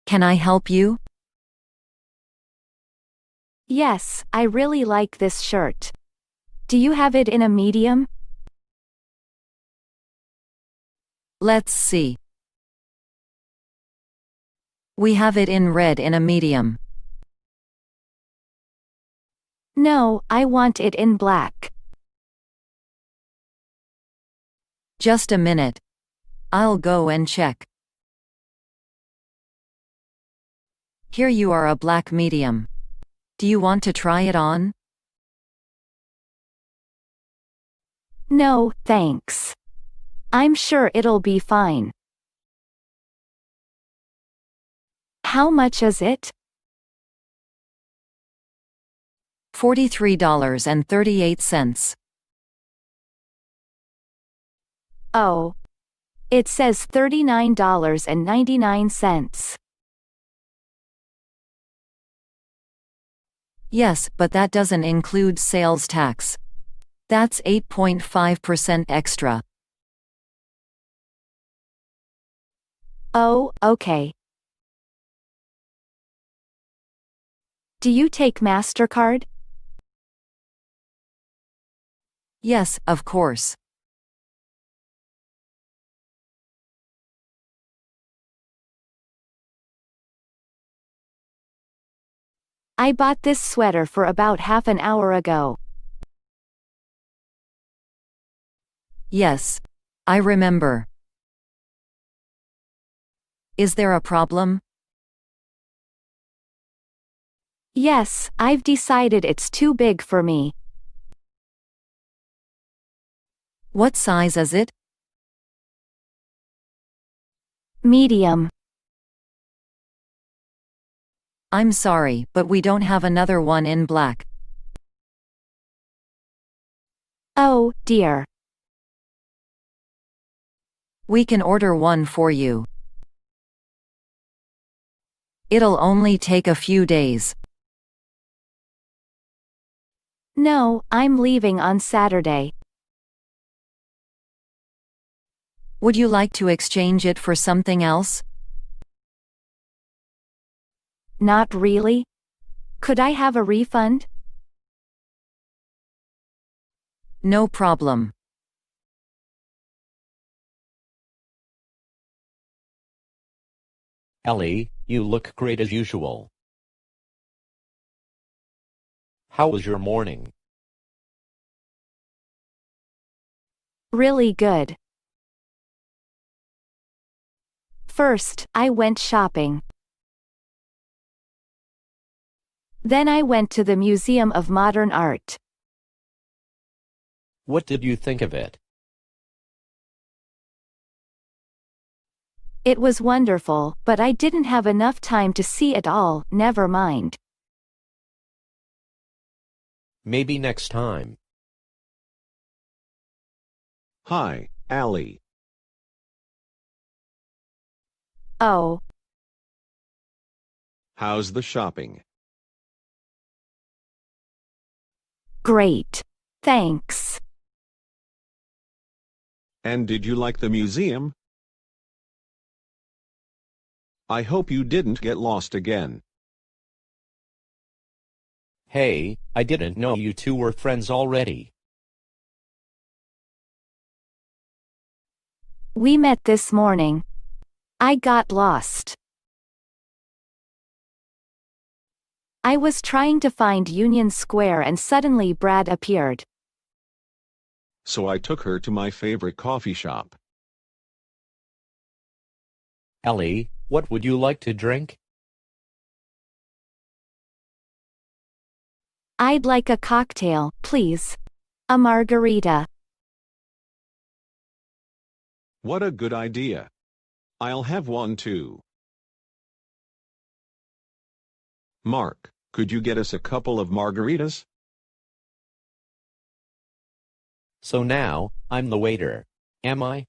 Can I help you? Yes, I really like this shirt. Do you have it in a medium? Let's see. We have it in red in a medium. No, I want it in black. Just a minute. I'll go and check. Here you are, a black medium. Do you want to try it on? No, thanks. I'm sure it'll be fine. How much is it? $43.38. Oh. It says $39.99. Yes, but that doesn't include sales tax. That's 8.5% extra. Oh, okay. Do you take MasterCard? Yes, of course. I bought this sweater for about half an hour ago. Yes. I remember. Is there a problem? Yes, I've decided it's too big for me. What size is it? Medium. I'm sorry, but we don't have another one in black. Oh, dear. We can order one for you. It'll only take a few days. No, I'm leaving on Saturday. Would you like to exchange it for something else? Not really. Could I have a refund? No problem. Ellie, you look great as usual. How was your morning? Really good. First, I went shopping. Then I went to the Museum of Modern Art. What did you think of it? It was wonderful, but I didn't have enough time to see it all. Never mind. Maybe next time. Hi, Allie. Oh. How's the shopping? Great. Thanks. And did you like the museum? I hope you didn't get lost again. Hey, I didn't know you two were friends already. We met this morning. I got lost. I was trying to find Union Square and suddenly Brad appeared. So I took her to my favorite coffee shop. Ellie, what would you like to drink? I'd like a cocktail, please. A margarita. What a good idea. I'll have one too. Mark, could you get us a couple of margaritas? So now, I'm the waiter. Am I?